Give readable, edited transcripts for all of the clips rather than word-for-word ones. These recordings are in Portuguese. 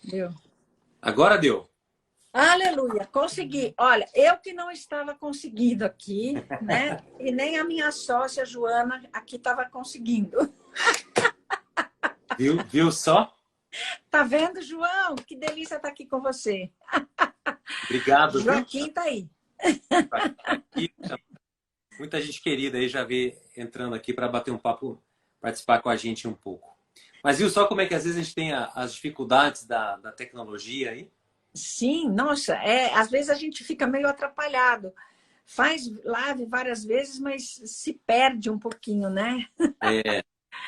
Deu. Agora deu. Aleluia, consegui. Olha, eu que não estava conseguindo aqui, né? E nem a minha sócia, Joana, aqui estava conseguindo. Viu só? Tá vendo, João? Que delícia estar aqui com você. Obrigado, viu? Joaquim tá aí. Aqui, muita gente querida aí já vê entrando aqui para bater um papo, participar com a gente um pouco. Mas viu só como é que às vezes a gente tem as dificuldades da tecnologia aí? Sim, nossa, às vezes a gente fica meio atrapalhado. Faz live várias vezes, mas se perde um pouquinho, né?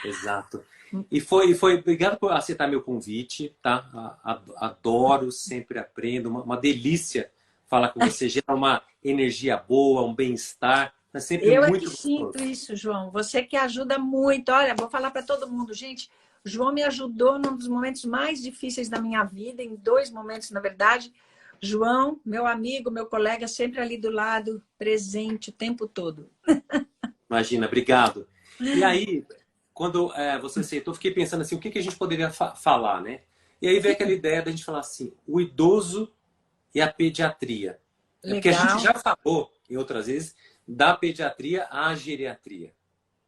Exato. Obrigado por aceitar meu convite, tá? Adoro, sempre aprendo, uma delícia falar com você, gera uma energia boa, um bem-estar, é sempre Eu é que muito sinto gostoso. isso, João. Você que ajuda muito. Olha, vou falar para todo mundo, gente. O João me ajudou num dos momentos mais difíceis da minha vida, em dois momentos, na verdade. João, meu amigo, meu colega, sempre ali do lado, presente o tempo todo. Imagina, obrigado. E aí, quando você aceitou, fiquei pensando assim, o que a gente poderia falar, né? E aí veio aquela ideia da gente falar assim, o idoso e a pediatria. É porque a gente Legal. já falou, em outras vezes, da pediatria à geriatria.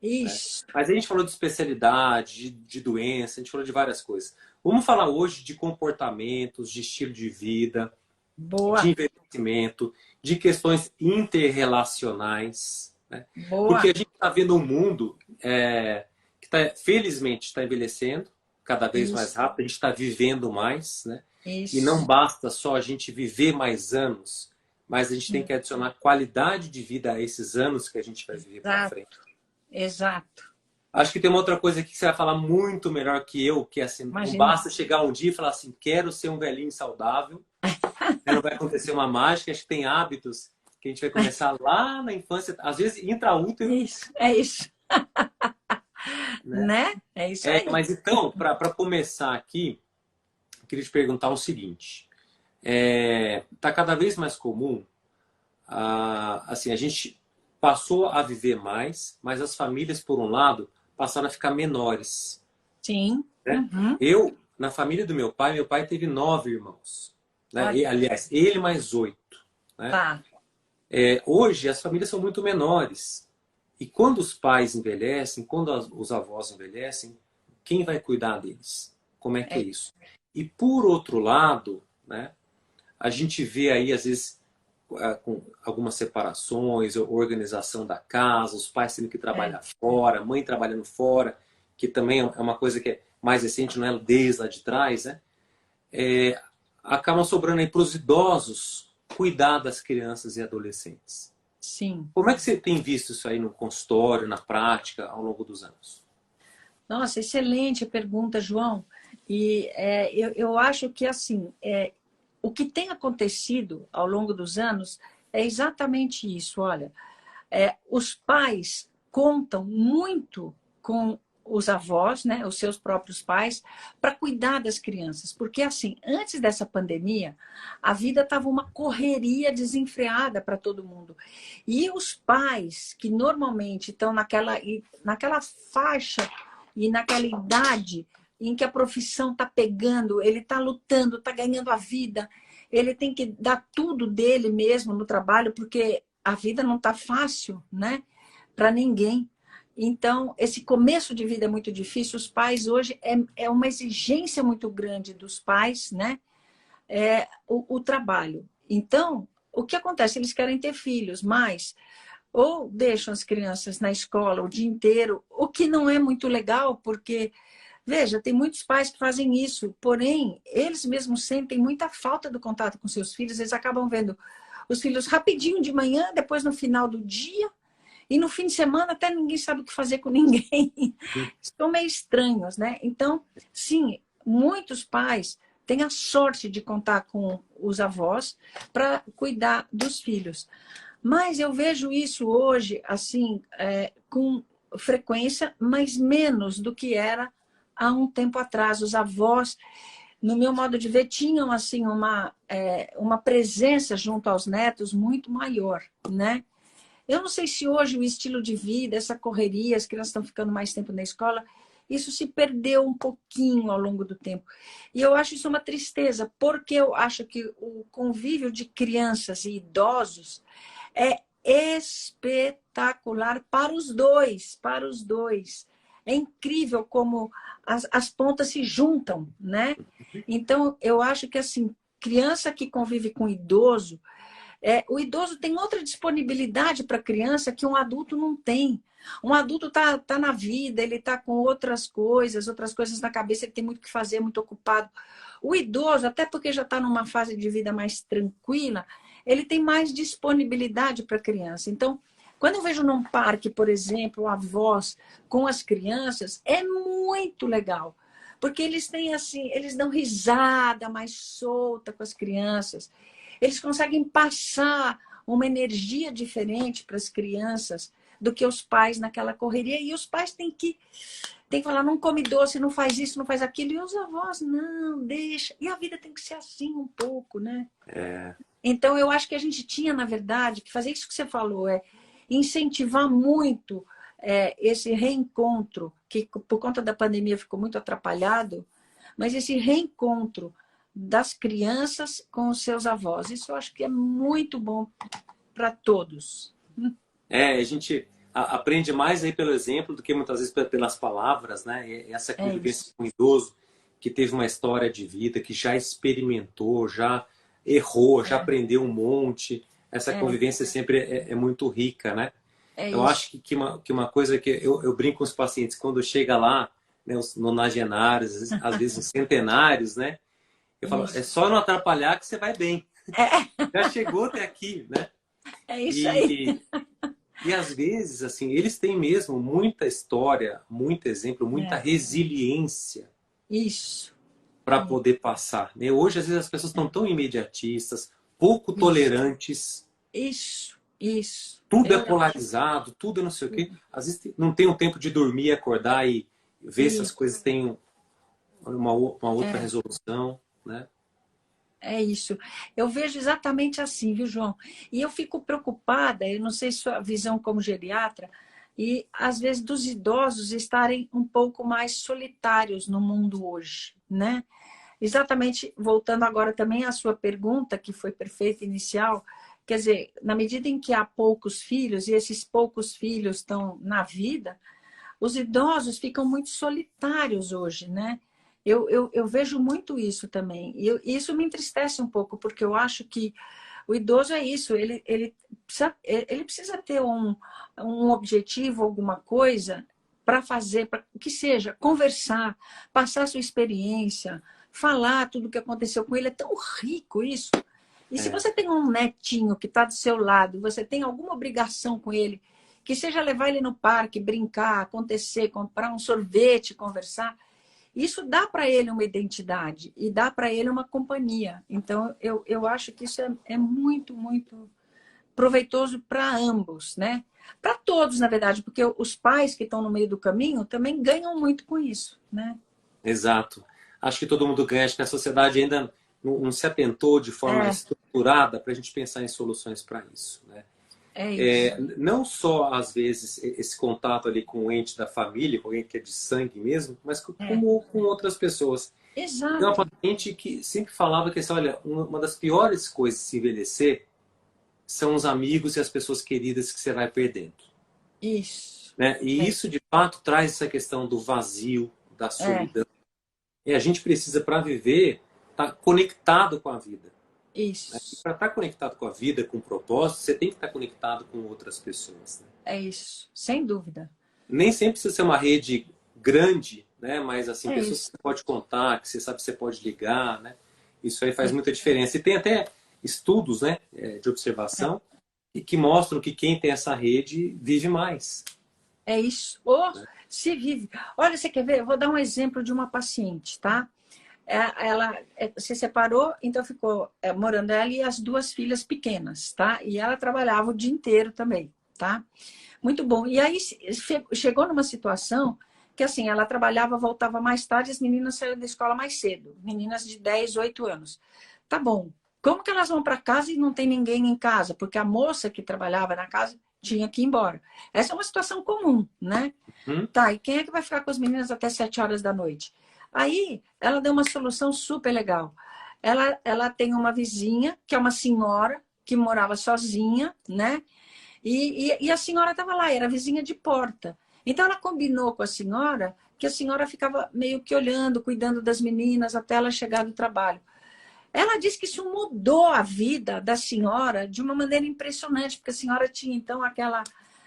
Né? Isso. Mas a gente falou de especialidade, de doença, a gente falou de várias coisas. Vamos falar hoje de comportamentos, de estilo de vida, de Boa, envelhecimento, de questões interrelacionais. Né? Porque boa. a gente está vendo um mundo que felizmente está envelhecendo cada vez mais Isso, rápido, a gente está vivendo mais, né? E não isso. basta só a gente viver mais anos, mas a gente tem que adicionar qualidade de vida a esses anos que a gente vai viver para frente. Exato, exato. Acho que tem uma outra coisa aqui que você vai falar muito melhor que eu, que é assim, não Imagina. basta chegar um dia e falar assim, quero ser um velhinho saudável, não vai acontecer uma mágica, acho que tem hábitos que a gente vai começar lá na infância, às vezes intraútero, Isso, é isso. né? Né? É isso aí. Mas então, para começar aqui, eu queria te perguntar o seguinte, tá cada vez mais comum, assim, a gente passou a viver mais, mas as famílias, por um lado, passaram a ficar menores. Sim. Né? Uhum. Na família do meu pai teve 9 irmãos. Né? Olha, Aliás, ele mais 8. Né? tá. Hoje, as famílias são muito menores. E quando os pais envelhecem, quando os avós envelhecem, quem vai cuidar deles? Como é que é É, isso? E por outro lado, né, a gente vê aí, às vezes, com algumas separações, organização da casa, os pais tendo que é. trabalhar fora, a mãe trabalhando fora, que também é uma coisa que é mais recente, não é desde lá de trás, né? Acabam sobrando aí para os idosos cuidar das crianças e adolescentes. Sim. Como é que você tem visto isso aí no consultório, na prática, ao longo dos anos? Nossa, excelente pergunta, João. E eu acho que, assim, o que tem acontecido ao longo dos anos é exatamente isso. Olha, os pais contam muito com os avós, né, os seus próprios pais, para cuidar das crianças. Porque, assim, antes dessa pandemia, a vida estava uma correria desenfreada para todo mundo. E os pais, que normalmente estão naquela faixa e naquela idade em que a profissão está pegando, ele está lutando, está ganhando a vida, ele tem que dar tudo dele mesmo no trabalho, porque a vida não está fácil, né? Para ninguém. Então, esse começo de vida é muito difícil. Os pais hoje é uma exigência muito grande dos pais, né? O trabalho. Então, o que acontece? Eles querem ter filhos, mas ou deixam as crianças na escola o dia inteiro, o que não é muito legal, porque, veja, tem muitos pais que fazem isso, porém, eles mesmos sentem muita falta do contato com seus filhos, eles acabam vendo os filhos rapidinho de manhã, depois no final do dia, e no fim de semana até ninguém sabe o que fazer com ninguém. São meio estranhos, né? Então, sim, muitos pais têm a sorte de contar com os avós para cuidar dos filhos. Mas eu vejo isso hoje, assim, com frequência, mas menos do que era há um tempo atrás. Os avós, no meu modo de ver, tinham, assim, uma presença junto aos netos muito maior, né? Eu não sei se hoje o estilo de vida, essa correria, as crianças estão ficando mais tempo na escola, isso se perdeu um pouquinho ao longo do tempo. E eu acho isso uma tristeza, porque eu acho que o convívio de crianças e idosos é espetacular para os dois, para os dois. É incrível como as pontas se juntam, né? Então, eu acho que, assim, criança que convive com idoso, o idoso tem outra disponibilidade para a criança que um adulto não tem. Um adulto tá na vida, ele está com outras coisas na cabeça, ele tem muito o que fazer, muito ocupado. O idoso, até porque já está numa fase de vida mais tranquila, ele tem mais disponibilidade para a criança. Então, quando eu vejo num parque, por exemplo, avós com as crianças, é muito legal. Porque eles têm assim, eles dão risada mais solta com as crianças. Eles conseguem passar uma energia diferente para as crianças do que os pais naquela correria. E os pais têm que falar, não come doce, não faz isso, não faz aquilo. E os avós, não, deixa. E a vida tem que ser assim um pouco, né? Então, eu acho que a gente tinha, na verdade, que fazer isso que você falou, incentivar muito esse reencontro, que por conta da pandemia ficou muito atrapalhado, mas esse reencontro das crianças com os seus avós. Isso eu acho que é muito bom para todos. A gente aprende mais aí pelo exemplo do que muitas vezes pelas palavras, né? E essa convivência com o idoso que teve uma história de vida, que já experimentou, já errou, já aprendeu um monte. Essa convivência sempre é muito rica, né? Eu acho que uma coisa que eu brinco com os pacientes, quando chega lá, né, os nonagenários, às vezes os centenários, né? Eu falo, é só não atrapalhar que você vai bem. Já chegou até aqui, né? É isso aí. E às vezes, assim, eles têm mesmo muita história, muito exemplo, muita resiliência. Isso. Para poder passar, né? Hoje, às vezes, as pessoas estão tão imediatistas, pouco tolerantes. Isso. Tudo é polarizado, tudo é não sei o quê. Às vezes não tem um tempo de dormir, acordar e ver se as coisas têm uma outra resolução, né? É isso. Eu vejo exatamente assim, viu, João? E eu fico preocupada, eu não sei sua visão como geriatra, e às vezes dos idosos estarem um pouco mais solitários no mundo hoje, né? Exatamente, voltando agora também à sua pergunta, que foi perfeita inicial, quer dizer, na medida em que há poucos filhos, e esses poucos filhos estão na vida, os idosos ficam muito solitários hoje, né? Eu vejo muito isso também. E isso me entristece um pouco, porque eu acho que o idoso é isso, ele precisa ter um objetivo, alguma coisa para fazer, para que seja, conversar, passar sua experiência, falar tudo o que aconteceu com ele. É tão rico isso. E se você tem um netinho que está do seu lado, você tem alguma obrigação com ele, que seja levar ele no parque, brincar, acontecer, comprar um sorvete, conversar, isso dá para ele uma identidade e dá para ele uma companhia. Então, eu acho que isso é muito, muito proveitoso para ambos, né? Para todos, na verdade, porque os pais que estão no meio do caminho também ganham muito com isso, né? Exato. Acho que todo mundo ganha, acho que a sociedade ainda não se atentou de forma estruturada para a gente pensar em soluções para isso, né? Não só, às vezes, esse contato ali com o ente da família, com alguém que é de sangue mesmo, mas com outras pessoas. Exato. Tem uma paciente que sempre falava que, assim, olha, uma das piores coisas de se envelhecer são os amigos e as pessoas queridas que você vai perdendo. Isso. Né? E isso, de fato, traz essa questão do vazio, da solidão. E a gente precisa, para viver, estar conectado com a vida. Isso. Para estar conectado com a vida, com o propósito, você tem que estar conectado com outras pessoas. Né? É isso, sem dúvida. Nem sempre precisa ser uma rede grande, né? Mas assim, pessoas que você pode contar, que você sabe que você pode ligar, né? Isso aí faz muita diferença. E tem até estudos, né, de observação e que mostram que quem tem essa rede vive mais. É isso. Se vive. Olha, você quer ver? Eu vou dar um exemplo de uma paciente, tá? Ela se separou, então ficou morando ela e as duas filhas pequenas, tá? E ela trabalhava o dia inteiro também, tá? Muito bom. E aí chegou numa situação que, assim, ela trabalhava, voltava mais tarde, as meninas saíram da escola mais cedo. Meninas de 10, 8 anos. Tá bom. Como que elas vão para casa e não tem ninguém em casa? Porque a moça que trabalhava na casa tinha que ir embora. Essa é uma situação comum, né? Tá, e quem é que vai ficar com as meninas até 7 horas da noite? Aí, ela deu uma solução super legal. Ela tem uma vizinha, que é uma senhora, que morava sozinha, né? E a senhora estava lá, era vizinha de porta. Então, ela combinou com a senhora que a senhora ficava meio que olhando, cuidando das meninas até ela chegar do trabalho. Ela disse que isso mudou a vida da senhora de uma maneira impressionante, porque a senhora tinha, então, aquela,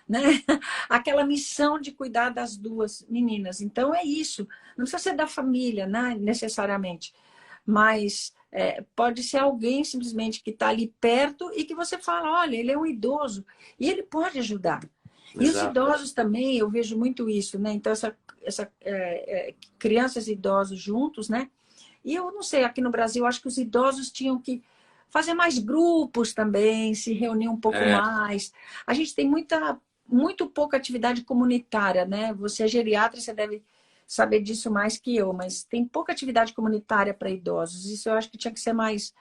né, aquela missão de cuidar das duas meninas. Então, é isso. Não precisa ser da família, né, necessariamente. Mas pode ser alguém, simplesmente, que está ali perto e que você fala, olha, ele é um idoso e ele pode ajudar. E os Exato. idosos também, eu vejo muito isso, né? Então, crianças e idosos juntos, né? E eu não sei, aqui no Brasil, acho que os idosos tinham que fazer mais grupos também, se reunir um pouco mais. A gente tem muito pouca atividade comunitária, né? Você é geriatra, você deve saber disso mais que eu, mas tem pouca atividade comunitária para idosos. Isso eu acho que tinha que ser mais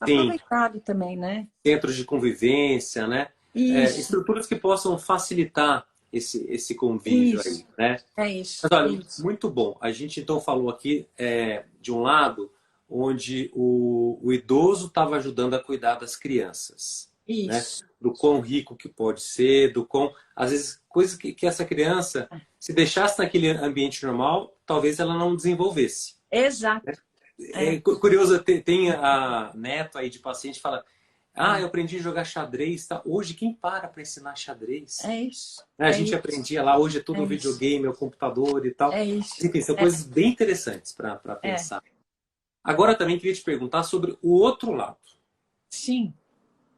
Sim, aproveitado também, né? centros de convivência, né? Isso, Estruturas que possam facilitar esse convívio aí, isso, né? é isso, Mas olha, isso, muito bom. A gente então falou aqui de um lado onde o idoso estava ajudando a cuidar das crianças, né? isso. Do quão rico que pode ser, do quão às vezes coisas que essa criança, se deixasse naquele ambiente normal, talvez ela não desenvolvesse. Exato. É curioso, tem a neto aí de paciente que fala: ah, eu aprendi a jogar xadrez, tá? Hoje quem para ensinar xadrez? É isso. A gente aprendia lá, hoje é É tudo isso. videogame, é o computador e tal. É isso. Enfim, são coisas bem interessantes para É. pensar. Agora também queria te perguntar sobre o outro lado. Sim.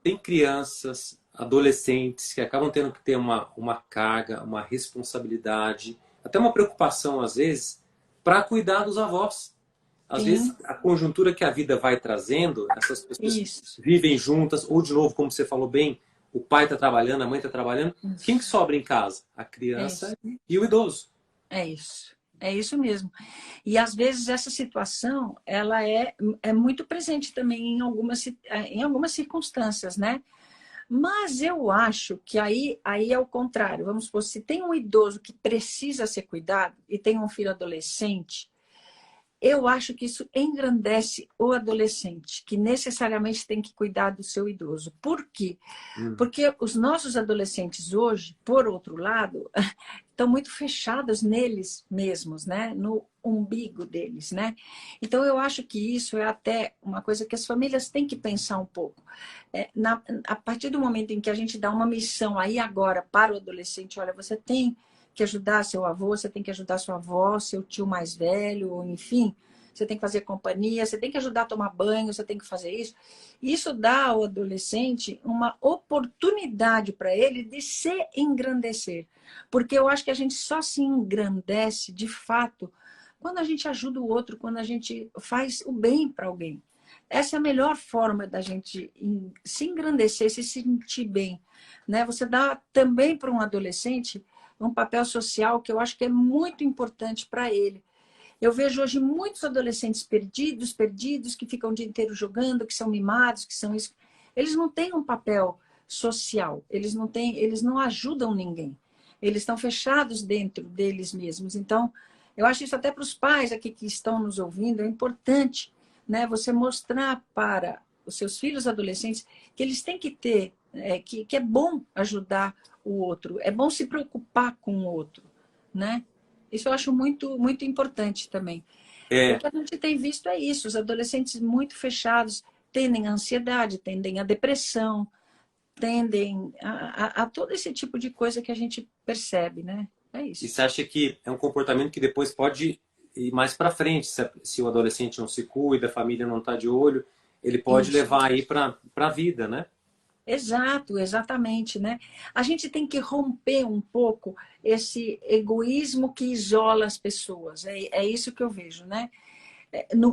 Tem crianças, adolescentes que acabam tendo que ter uma carga, uma responsabilidade, até uma preocupação às vezes, para cuidar dos avós. Às vezes, Sim. a conjuntura que a vida vai trazendo, essas pessoas Isso. vivem juntas, ou de novo, como você falou bem, o pai está trabalhando, a mãe está trabalhando. Quem que Isso. sobra em casa? A É isso. criança e o idoso. É isso. É isso mesmo. E às vezes essa situação ela é muito presente também em algumas circunstâncias, né? Mas eu acho que aí é o contrário. Vamos supor, se tem um idoso que precisa ser cuidado e tem um filho adolescente, eu acho que isso engrandece o adolescente, que necessariamente tem que cuidar do seu idoso. Por quê? Porque os nossos adolescentes hoje, por outro lado, estão muito fechados neles mesmos, né? No umbigo deles, né? Então, eu acho que isso é até uma coisa que as famílias têm que pensar um pouco. A partir do momento em que a gente dá uma missão aí agora para o adolescente, olha, você tem que ajudar seu avô, você tem que ajudar sua avó, seu tio mais velho, ou enfim, você tem que fazer companhia, você tem que ajudar a tomar banho, você tem que fazer isso. Isso dá ao adolescente uma oportunidade para ele de se engrandecer. Porque eu acho que a gente só se engrandece, de fato, quando a gente ajuda o outro, quando a gente faz o bem para alguém. Essa é a melhor forma da gente se engrandecer, se sentir bem, né? Você dá também para um adolescente um papel social que eu acho que é muito importante para ele. Eu vejo hoje muitos adolescentes perdidos, que ficam o dia inteiro jogando, que são mimados, que são isso. Eles não têm um papel social, eles não ajudam ninguém. Eles estão fechados dentro deles mesmos. Então, eu acho isso até para os pais aqui que estão nos ouvindo, é importante, né, você mostrar para os seus filhos adolescentes que eles têm que ter, que é bom ajudar o outro, é bom se preocupar com o outro, né? Isso eu acho muito, muito importante também. O É, que a gente tem visto é isso, os adolescentes muito fechados tendem à ansiedade, tendem à depressão, tendem a todo esse tipo de coisa que a gente percebe, né? É e isso. você acha que é um comportamento que depois pode ir mais para frente, se o adolescente não se cuida, a família não está de olho, ele pode Isso. levar aí para a vida, né? Exato, exatamente, né? A gente tem que romper um pouco esse egoísmo que isola as pessoas. É isso que eu vejo, né?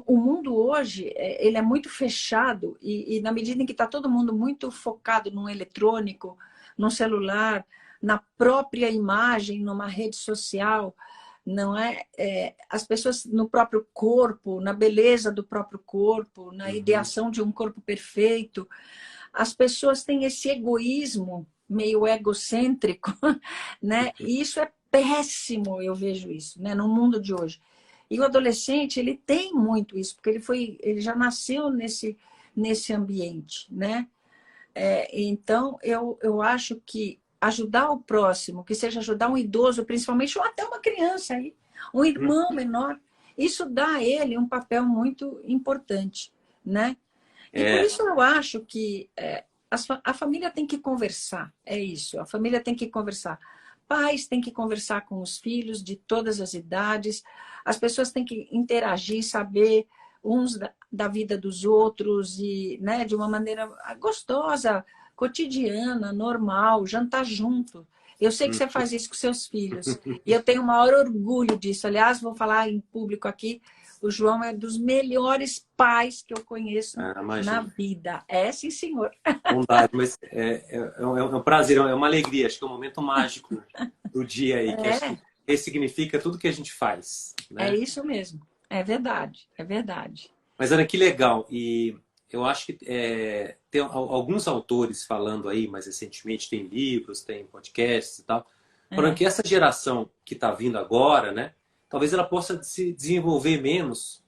O mundo hoje, ele é muito fechado e na medida em que está todo mundo muito focado no eletrônico, no celular, na própria imagem, numa rede social, não é? As pessoas no próprio corpo, na beleza do próprio corpo, na Uhum. ideação de um corpo perfeito, as pessoas têm esse egoísmo meio egocêntrico, né? E isso é péssimo, eu vejo isso, né? No mundo de hoje. E o adolescente, ele tem muito isso, porque ele já nasceu nesse ambiente, né? Então, eu acho que ajudar o próximo, que seja ajudar um idoso, principalmente, ou até uma criança aí, um irmão menor, isso dá a ele um papel muito importante, né? E por isso eu acho que a família tem que conversar, é isso, a família tem que conversar. Pais têm que conversar com os filhos de todas as idades, as pessoas têm que interagir, saber uns da vida dos outros e, né, de uma maneira gostosa, cotidiana, normal, jantar junto. Eu sei que você faz isso com seus filhos e eu tenho o maior orgulho disso. Aliás, vou falar em público aqui, o João é dos melhores pais que eu conheço na vida. É, sim, senhor. Bondade, mas é um prazer, é uma alegria. Acho que é um momento mágico do dia aí, que acho que ressignifica tudo que a gente faz. Né? É isso mesmo. É verdade, é verdade. Mas, Ana, que legal. E eu acho que tem alguns autores falando aí, mais recentemente, tem livros, tem podcasts e tal, falando que essa geração que está vindo agora, né, talvez ela possa se desenvolver menos,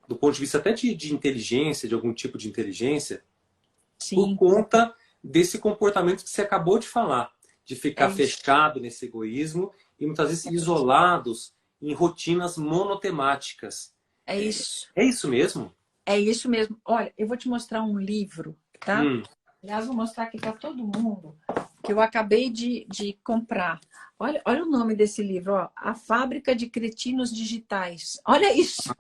do ponto de vista até de inteligência, de algum tipo de inteligência, Sim. por conta desse comportamento que você acabou de falar, de ficar fechado nesse egoísmo e muitas vezes isolados em rotinas monotemáticas. É isso. É isso mesmo? É isso mesmo. Olha, eu vou te mostrar um livro, tá? Aliás, vou mostrar aqui para todo mundo, que eu acabei de comprar. Olha o nome desse livro, ó. A Fábrica de Cretinos Digitais. Olha isso.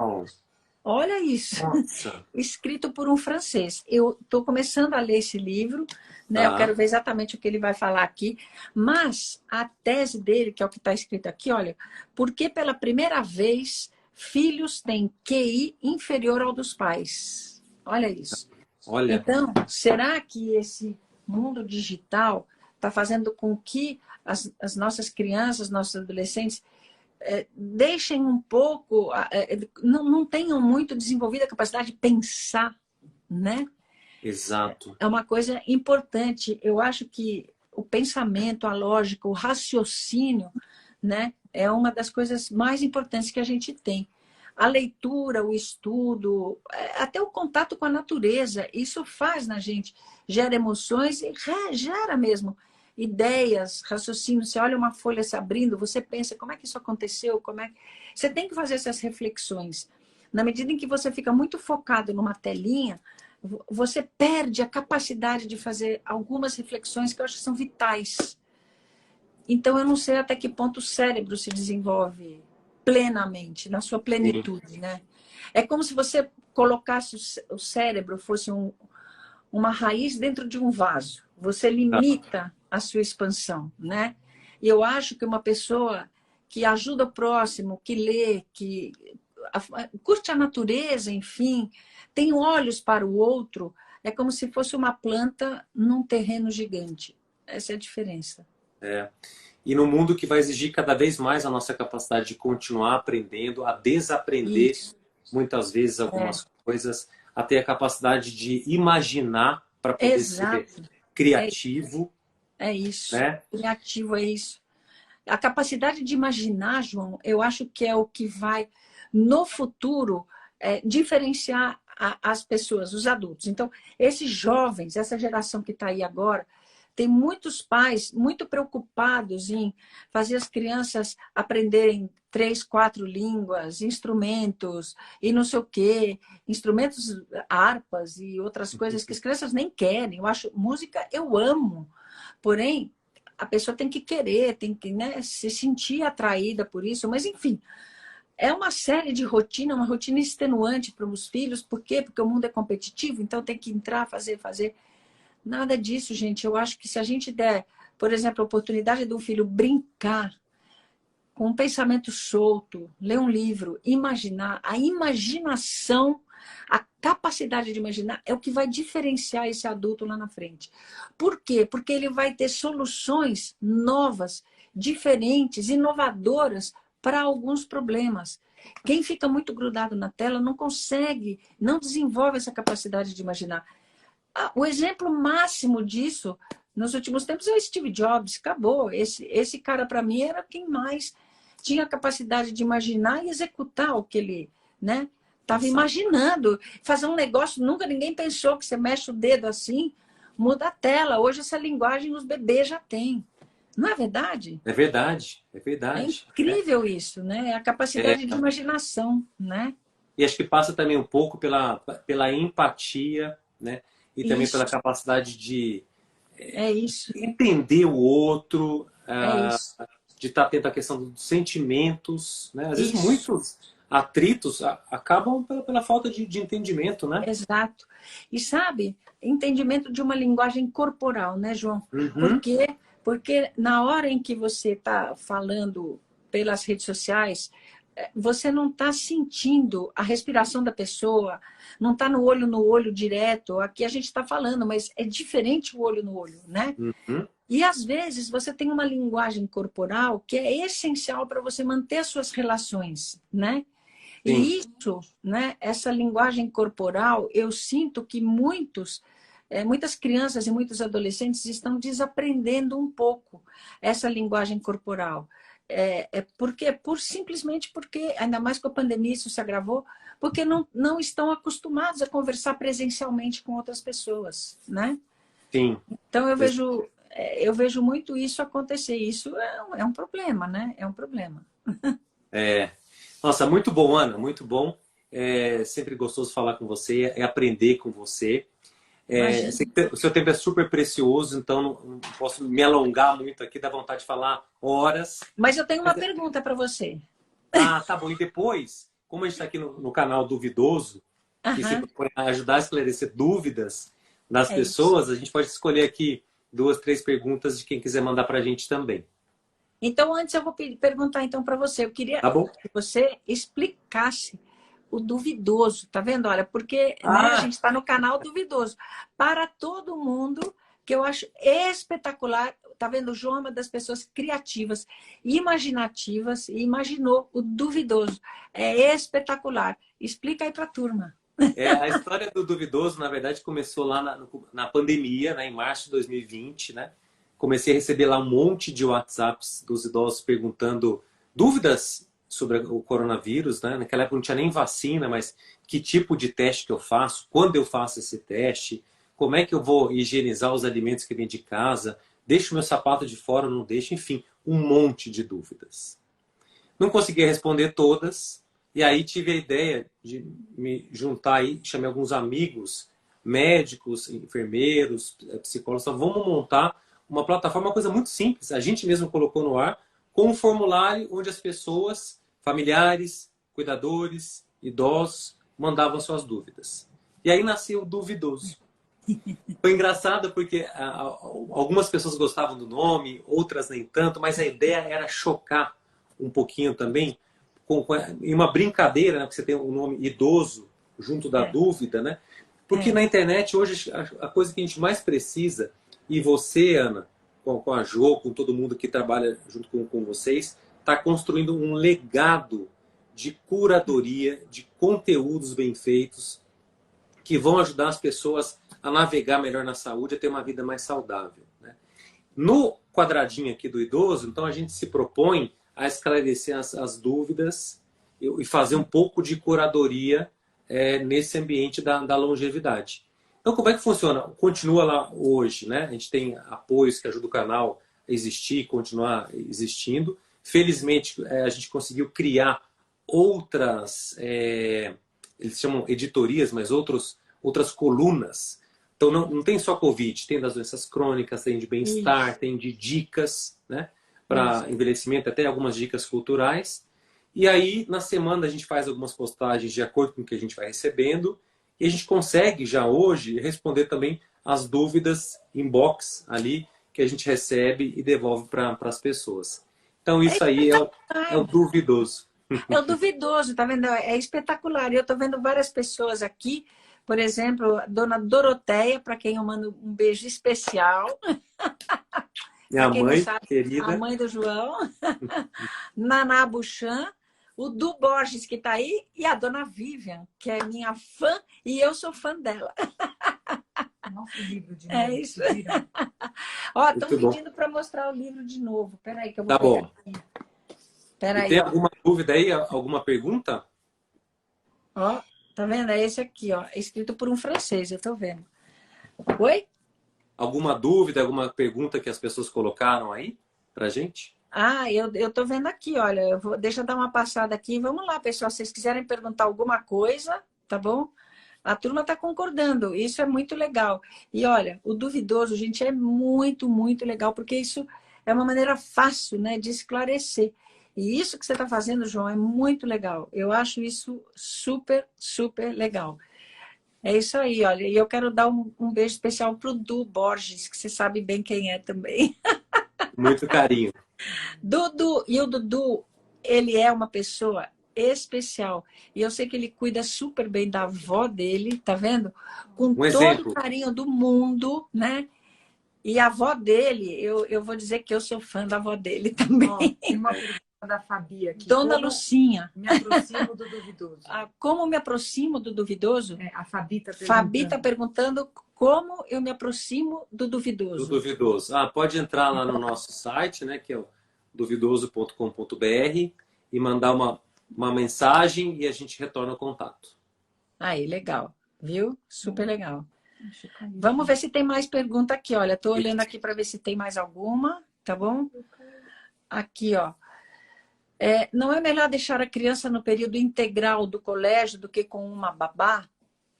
Olha isso. Nossa. Escrito por um francês. Eu estou começando a ler esse livro, né? Eu quero ver exatamente o que ele vai falar aqui. Mas a tese dele, que é o que está escrito aqui, olha, porque pela primeira vez filhos têm QI inferior ao dos pais. Olha isso. Olha. Então, será que esse mundo digital está fazendo com que as nossas crianças, nossos adolescentes, deixem um pouco, não tenham muito desenvolvida a capacidade de pensar, né? Exato. É uma coisa importante. Eu acho que o pensamento, a lógica, o raciocínio, né, é uma das coisas mais importantes que a gente tem. A leitura, o estudo, até o contato com a natureza, isso faz na gente, gera emoções e gera mesmo ideias, raciocínios. Você olha uma folha se abrindo, você pensa, como é que isso aconteceu? Você tem que fazer essas reflexões. Na medida em que você fica muito focado numa telinha, você perde a capacidade de fazer algumas reflexões que eu acho que são vitais. Então, eu não sei até que ponto o cérebro se desenvolve plenamente, na sua plenitude, né? É como se você colocasse o cérebro, fosse uma raiz dentro de um vaso. Você limita a sua expansão, né? E eu acho que uma pessoa que ajuda o próximo, que lê, que curte a natureza, enfim, tem olhos para o outro, é como se fosse uma planta num terreno gigante. Essa é a diferença. E no mundo que vai exigir cada vez mais a nossa capacidade de continuar aprendendo, a desaprender muitas vezes algumas coisas, a ter a capacidade de imaginar para poder ser criativo. É isso. Né? Criativo é isso. A capacidade de imaginar, João, eu acho que é o que vai, no futuro, diferenciar as pessoas, os adultos. Então, esses jovens, essa geração que está aí agora, tem muitos pais muito preocupados em fazer as crianças aprenderem 3, 4 línguas, instrumentos e não sei o quê, instrumentos, harpas e outras coisas que as crianças nem querem. Eu acho música, eu amo. Porém, a pessoa tem que querer, tem que, né, se sentir atraída por isso. Mas, enfim, é uma série de rotina, uma rotina extenuante para os filhos. Por quê? Porque o mundo é competitivo, então tem que entrar, fazer. Nada disso, gente. Eu acho que se a gente der, por exemplo, a oportunidade do filho brincar com um pensamento solto, ler um livro, imaginar, a imaginação, a capacidade de imaginar é o que vai diferenciar esse adulto lá na frente. Por quê? Porque ele vai ter soluções novas, diferentes, inovadoras para alguns problemas. Quem fica muito grudado na tela não consegue, não desenvolve essa capacidade de imaginar. O exemplo máximo disso Nos últimos tempos é o Steve Jobs, acabou. Esse cara, para mim, era quem mais tinha a capacidade de imaginar e executar o que ele, né? Estava imaginando. Fazer um negócio, nunca ninguém pensou que você mexe o dedo assim, muda a tela. Hoje essa linguagem os bebês já têm. Não é verdade? É verdade, é É verdade. incrível isso, né? É a capacidade de imaginação, né? E acho que passa também um pouco pela empatia, né? E também pela Isso, capacidade de é isso, entender o outro, é isso, de estar atento à questão dos sentimentos, né? Às vezes isso. muitos atritos acabam pela falta de entendimento, né? Exato. E sabe, entendimento de uma linguagem corporal, né, João? Por Uhum, quê? Porque na hora em que você está falando pelas redes sociais, você não está sentindo a respiração da pessoa, não está no olho direto. Aqui a gente está falando, mas é diferente o olho no olho, né? uhum, E às vezes você tem uma linguagem corporal que é essencial para você manter as suas relações, né? sim. E isso, né, essa linguagem corporal, eu sinto que muitas crianças e muitos adolescentes estão desaprendendo um pouco essa linguagem corporal. Simplesmente porque, ainda mais com a pandemia, isso se agravou, porque não estão acostumados a conversar presencialmente com outras pessoas, né? Sim. Então eu vejo muito isso acontecer. Isso é um problema, né? É um problema. É. Nossa, muito bom, Ana, muito bom. É sempre gostoso falar com você, é aprender com você. Imagina. O seu tempo é super precioso, então não posso me alongar muito aqui, dá vontade de falar horas. Mas eu tenho uma Mas pergunta para você. tá bom. E depois, como a gente está aqui no canal Duvidoso, que se Aham, propõe a ajudar a esclarecer dúvidas das é isso. pessoas, a gente pode escolher aqui 2, 3 perguntas de quem quiser mandar para a gente também. Então, antes eu vou perguntar então para você. Eu queria Tá bom? que você explicasse o duvidoso, tá vendo? Olha, porque né, a Ah, gente está no canal duvidoso. Para todo mundo, que eu acho espetacular, tá vendo? O João é uma das pessoas criativas, imaginativas, e imaginou o duvidoso. É espetacular. Explica aí para a turma. a história do Duvidoso, na verdade, começou lá na pandemia, né, em março de 2020, né? Comecei a receber lá um monte de WhatsApps dos idosos perguntando dúvidas sobre o coronavírus, né? Naquela época não tinha nem vacina, mas que tipo de teste que eu faço, quando eu faço esse teste, como é que eu vou higienizar os alimentos que vêm de casa, deixo meu sapato de fora ou não deixo, enfim, um monte de dúvidas. Não consegui responder todas, e aí tive a ideia de me juntar aí, chamei alguns amigos, médicos, enfermeiros, psicólogos, então vamos montar uma plataforma, uma coisa muito simples, a gente mesmo colocou no ar, com um formulário onde as pessoas, familiares, cuidadores, idosos, mandavam suas dúvidas. E aí nasceu o Duvidoso. Foi engraçado porque algumas pessoas gostavam do nome, outras nem tanto, mas a ideia era chocar um pouquinho também, em uma brincadeira, né? Porque você tem o nome idoso junto da É, dúvida, né? Porque é, na internet hoje a coisa que a gente mais precisa, e você, Ana, com a Jo, com todo mundo que trabalha junto com vocês, está construindo um legado de curadoria, de conteúdos bem feitos, que vão ajudar as pessoas a navegar melhor na saúde, a ter uma vida mais saudável, né? No quadradinho aqui do idoso, então a gente se propõe a esclarecer as dúvidas e fazer um pouco de curadoria nesse ambiente da longevidade. Então, como é que funciona? Continua lá hoje, né? A gente tem apoios que ajudam o canal a existir, continuar existindo. Felizmente, a gente conseguiu criar outras, eles chamam editorias, mas outras colunas. Então, não tem só Covid, tem das doenças crônicas, tem de bem-estar, isso, tem de dicas, né, isso. para envelhecimento, até algumas dicas culturais. E aí, na semana, a gente faz algumas postagens de acordo com o que a gente vai recebendo. E a gente consegue já hoje responder também as dúvidas inbox ali que a gente recebe e devolve para as pessoas. Então, É isso aí é o espetacular. duvidoso. É o duvidoso, tá vendo? É espetacular. E eu tô vendo várias pessoas aqui, por exemplo, a dona Doroteia, para quem eu mando um beijo especial. Para Minha quem não mãe sabe, a querida. mãe do João, Naná Buchan, o Du Borges, que está aí, e a dona Vivian, que é minha fã, e eu sou fã dela. Nosso livro de É novo, isso. vocês viram? Ó, estão Muito bom. pedindo para mostrar o livro de novo. Espera aí que eu vou Tá pegar bom. aqui. E Espera aí, tem ó. alguma dúvida aí? Alguma pergunta? Ó, tá vendo? É esse aqui, ó. É escrito por um francês, eu tô vendo. Oi? Alguma dúvida, alguma pergunta que as pessoas colocaram aí pra gente? Ah, eu tô vendo aqui, olha. Deixa eu dar uma passada aqui. Vamos lá, pessoal. Se vocês quiserem perguntar alguma coisa, tá bom? A turma está concordando, isso é muito legal. E olha, o duvidoso, gente, é muito, muito legal, porque isso é uma maneira fácil, né, de esclarecer. E isso que você está fazendo, João, é muito legal. Eu acho isso super, super legal. É isso aí, olha. E eu quero dar um beijo especial para o Du Borges, que você sabe bem quem é também. Muito carinho. Dudu, e o Dudu, ele é uma pessoa especial. E eu sei que ele cuida super bem da avó dele, tá vendo? Com Um todo o exemplo. carinho do mundo, né? E a avó dele, eu vou dizer que eu sou fã da avó dele também. Ó, tem uma pergunta da Fabi aqui. Dona Como Lucinha. me aproximo do duvidoso? Como me aproximo do duvidoso? É, a Fabi está perguntando. Fabi está perguntando como eu me aproximo do Do duvidoso. duvidoso. Pode entrar lá no nosso site, né, que é o duvidoso.com.br e mandar uma mensagem e a gente retorna o contato. Aí, legal. Viu? Super legal. Vamos ver se tem mais pergunta aqui. Olha, estou olhando aqui para ver se tem mais alguma, tá bom? Aqui, ó. Não é melhor deixar a criança no período integral do colégio do que com uma babá?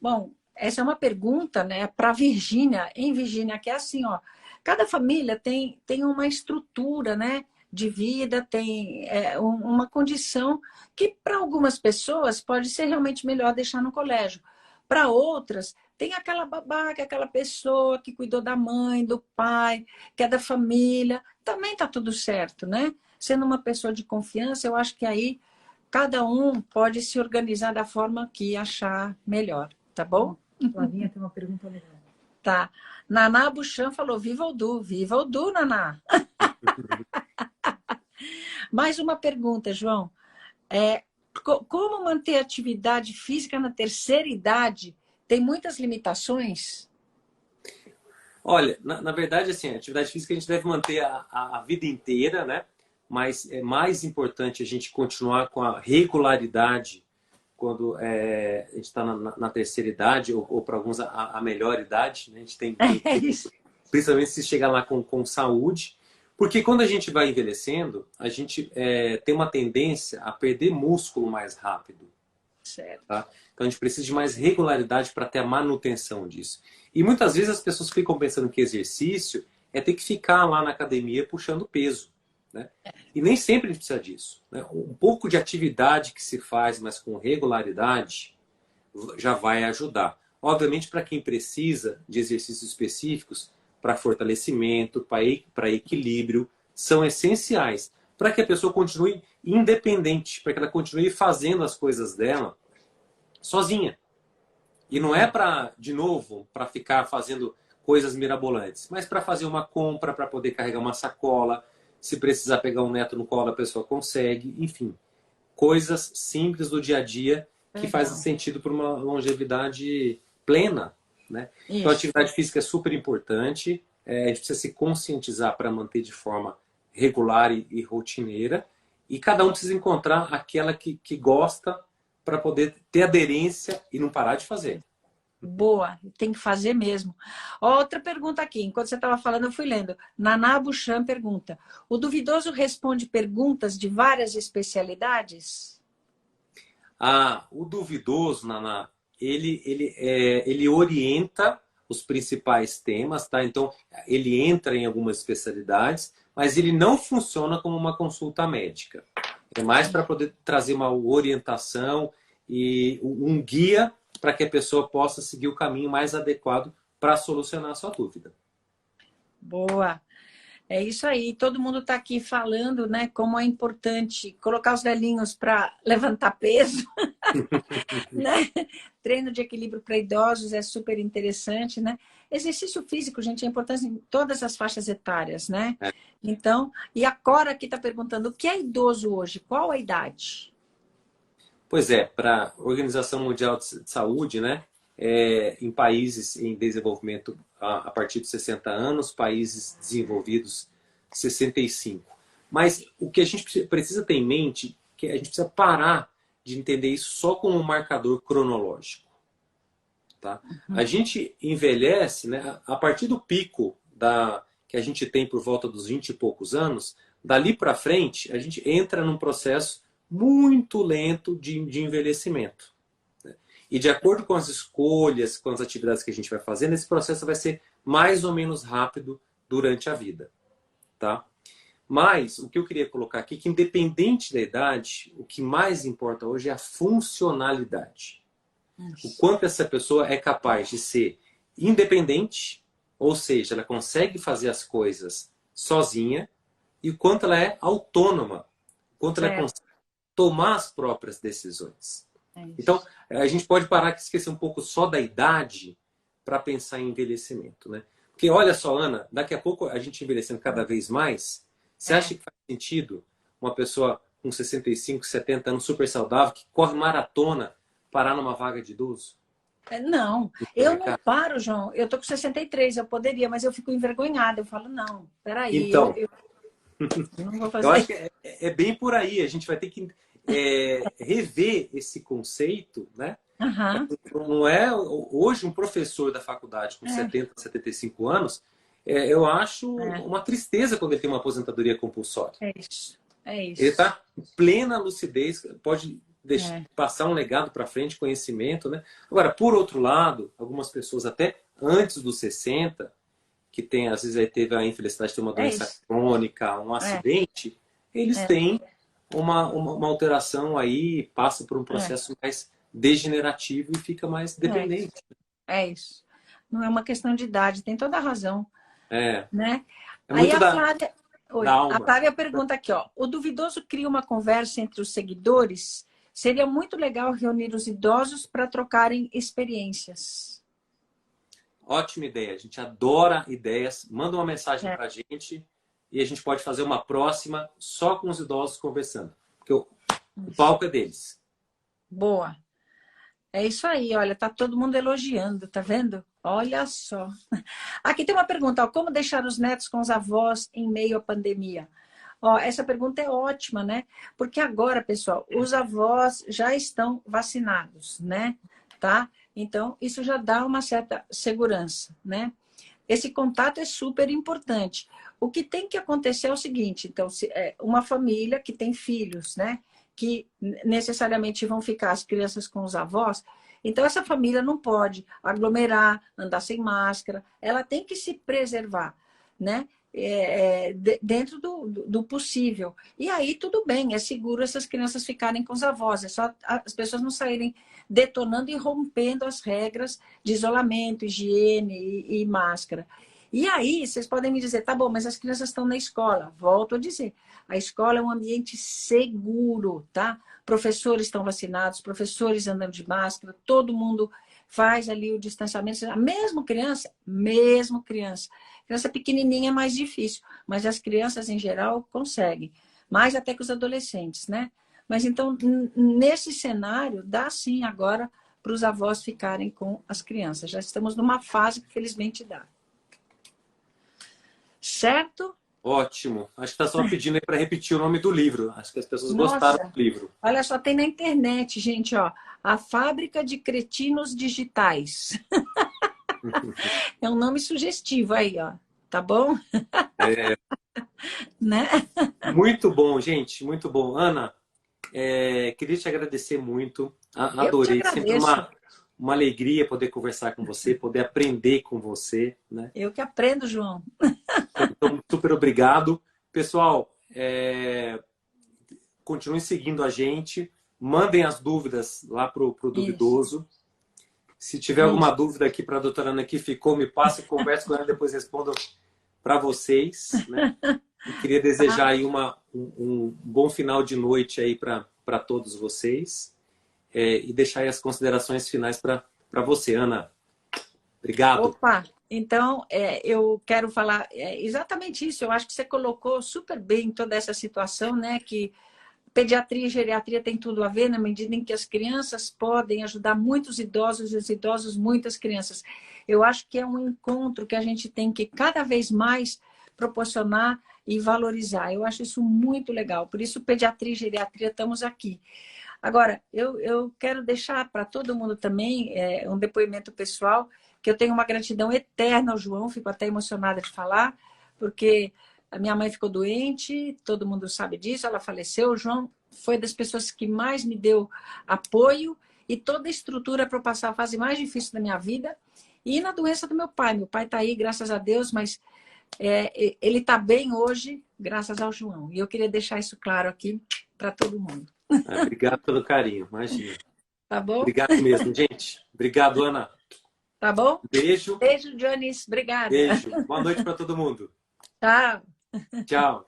Bom, essa é uma pergunta, né, para Virgínia, em Virgínia, que é assim, ó. Cada família tem uma estrutura, né, de vida, tem uma condição que para algumas pessoas pode ser realmente melhor deixar no colégio. Para outras, tem aquela babá, que é aquela pessoa que cuidou da mãe, do pai, que é da família. Também está tudo certo, né? Sendo uma pessoa de confiança, eu acho que aí cada um pode se organizar da forma que achar melhor, tá bom? Flavinha tem uma pergunta legal. Tá. Naná Buchan falou, viva o Du, Naná. Mais uma pergunta, João. Como manter atividade física na terceira idade? Tem muitas limitações? Olha, na verdade, assim, a atividade física a gente deve manter a vida inteira, né? Mas é mais importante a gente continuar com a regularidade quando a gente está na terceira idade ou para alguns a melhor idade, né? A gente tem Isso. principalmente se chegar lá com saúde, porque quando a gente vai envelhecendo, a gente tem uma tendência a perder músculo mais rápido. Certo. Tá? Então a gente precisa de mais regularidade para ter a manutenção disso. E muitas vezes as pessoas ficam pensando que exercício é ter que ficar lá na academia puxando peso. Né? E nem sempre a gente precisa disso. Né? Um pouco de atividade que se faz, mas com regularidade, já vai ajudar. Obviamente, para quem precisa de exercícios específicos, para fortalecimento, para equilíbrio, são essenciais para que a pessoa continue independente, para que ela continue fazendo as coisas dela sozinha. E não é para, de novo, para ficar fazendo coisas mirabolantes, mas para fazer uma compra, para poder carregar uma sacola, se precisar pegar um neto no colo, a pessoa consegue, enfim. Coisas simples do dia a dia que fazem sentido para uma longevidade plena. Né? Então, a atividade física é super importante, a gente precisa se conscientizar para manter de forma regular e rotineira, e cada um precisa encontrar aquela que gosta para poder ter aderência e não parar de fazer. Boa, tem que fazer mesmo. Outra pergunta aqui, enquanto você estava falando, eu fui lendo. Naná Buchan pergunta: o duvidoso responde perguntas de várias especialidades? O duvidoso, Naná, ele orienta os principais temas, tá? Então, ele entra em algumas especialidades, mas ele não funciona como uma consulta médica. É mais para poder trazer uma orientação e um guia para que a pessoa possa seguir o caminho mais adequado para solucionar a sua dúvida. Boa. É isso aí. Todo mundo está aqui falando, né, como é importante colocar os velhinhos para levantar peso. Né? Treino de equilíbrio para idosos é super interessante, né? Exercício físico, gente, é importante em todas as faixas etárias, né? Então, e a Cora aqui está perguntando: o que é idoso hoje? Qual a idade? Pois é, para a Organização Mundial de Saúde, né? em países em desenvolvimento a partir de 60 anos, países desenvolvidos 65. Mas o que a gente precisa ter em mente é que a gente precisa parar de entender isso só como um marcador cronológico. Tá? A gente envelhece, né, a partir do pico que a gente tem por volta dos 20 e poucos anos, dali para frente a gente entra num processo muito lento de envelhecimento. E de acordo com as escolhas, com as atividades que a gente vai fazendo, esse processo vai ser mais ou menos rápido durante a vida. Tá? Mas o que eu queria colocar aqui é que, independente da idade, o que mais importa hoje é a funcionalidade. O quanto essa pessoa é capaz de ser independente, ou seja, ela consegue fazer as coisas sozinha, e o quanto ela é autônoma, o quanto ela consegue tomar as próprias decisões. Então, a gente pode parar de esquecer um pouco só da idade para pensar em envelhecimento, né? Porque olha só, Ana, daqui a pouco a gente envelhecendo cada vez mais, você acha que faz sentido uma pessoa com 65, 70 anos, super saudável, que corre maratona, parar numa vaga de idoso? Não, eu não paro, João. Eu tô com 63, eu poderia, mas eu fico envergonhada. Eu falo, não, peraí, então, eu não vou fazer. Eu acho que é bem por aí. A gente vai ter que rever esse conceito, né? Não é hoje um professor da faculdade com 70, 75 anos, eu acho uma tristeza quando ele tem uma aposentadoria compulsória. É isso. Ele está em plena lucidez, pode passar um legado para frente, conhecimento, né? Agora, por outro lado, algumas pessoas até antes dos 60, que tem, às vezes aí teve a infelicidade de ter uma doença crônica, um acidente, eles têm uma alteração aí, passa por um processo mais degenerativo e fica mais dependente. É isso. Não é uma questão de idade, tem toda a razão. Né? É aí muito a da Flávia, a Flávia pergunta aqui, ó, o duvidoso cria uma conversa entre os seguidores? Seria muito legal reunir os idosos para trocarem experiências. Ótima ideia. A gente adora ideias. Manda uma mensagem para a gente e a gente pode fazer uma próxima só com os idosos conversando. Porque o palco é deles. Boa. É isso aí, olha, tá todo mundo elogiando, tá vendo? Olha só. Aqui tem uma pergunta, ó, como deixar os netos com os avós em meio à pandemia? Ó, essa pergunta é ótima, né? Porque agora, pessoal, os avós já estão vacinados, né? Tá? Então, isso já dá uma certa segurança, né? Esse contato é super importante. O que tem que acontecer é o seguinte, então, uma família que tem filhos, né? Que necessariamente vão ficar as crianças com os avós, então essa família não pode aglomerar, andar sem máscara, ela tem que se preservar, né? Dentro do possível. E aí tudo bem, é seguro essas crianças ficarem com os avós, é só as pessoas não saírem detonando e rompendo as regras de isolamento, higiene e máscara. E aí, vocês podem me dizer, tá bom, mas as crianças estão na escola. Volto a dizer, a escola é um ambiente seguro, tá? Professores estão vacinados, professores andando de máscara, todo mundo faz ali o distanciamento. Mesmo criança, criança pequenininha é mais difícil, mas as crianças em geral conseguem, mais até que os adolescentes, né? Mas então, nesse cenário, dá sim agora para os avós ficarem com as crianças. Já estamos numa fase que felizmente dá. Certo? Ótimo. Acho que está só pedindo aí para repetir o nome do livro. Acho que as pessoas gostaram do livro. Olha só, tem na internet, gente, ó. A Fábrica de Cretinos Digitais. É um nome sugestivo aí, ó. Tá bom? Né? Muito bom, gente. Muito bom. Ana, queria te agradecer muito. Adorei. Sempre uma alegria poder conversar com você, poder aprender com você, né? Eu que aprendo, João. Então, super obrigado. Pessoal, continuem seguindo a gente. Mandem as dúvidas lá pro Duvidoso. Se tiver alguma dúvida aqui para a doutora Ana que ficou, me passe, converse com ela, depois respondo para vocês, né? E queria desejar aí um bom final de noite aí para todos vocês. E deixar aí as considerações finais para você, Ana. Obrigado. Opa! Então, eu quero falar exatamente isso. Eu acho que você colocou super bem toda essa situação, né? Que pediatria e geriatria tem tudo a ver na medida em que as crianças podem ajudar muitos idosos e os idosos muitas crianças. Eu acho que é um encontro que a gente tem que cada vez mais proporcionar e valorizar. Eu acho isso muito legal. Por isso, pediatria e geriatria estamos aqui. Agora, eu quero deixar para todo mundo também um depoimento pessoal, que eu tenho uma gratidão eterna ao João, fico até emocionada de falar, porque a minha mãe ficou doente, todo mundo sabe disso, ela faleceu. O João foi das pessoas que mais me deu apoio e toda a estrutura para eu passar a fase mais difícil da minha vida. E na doença do meu pai. Meu pai está aí, graças a Deus, mas ele está bem hoje, graças ao João. E eu queria deixar isso claro aqui para todo mundo. Obrigado pelo carinho, imagina. Tá bom? Obrigado mesmo, gente. Obrigado, Ana. Tá bom? Beijo. Beijo, Jones. Obrigada. Beijo. Boa noite para todo mundo. Tchau. Tchau.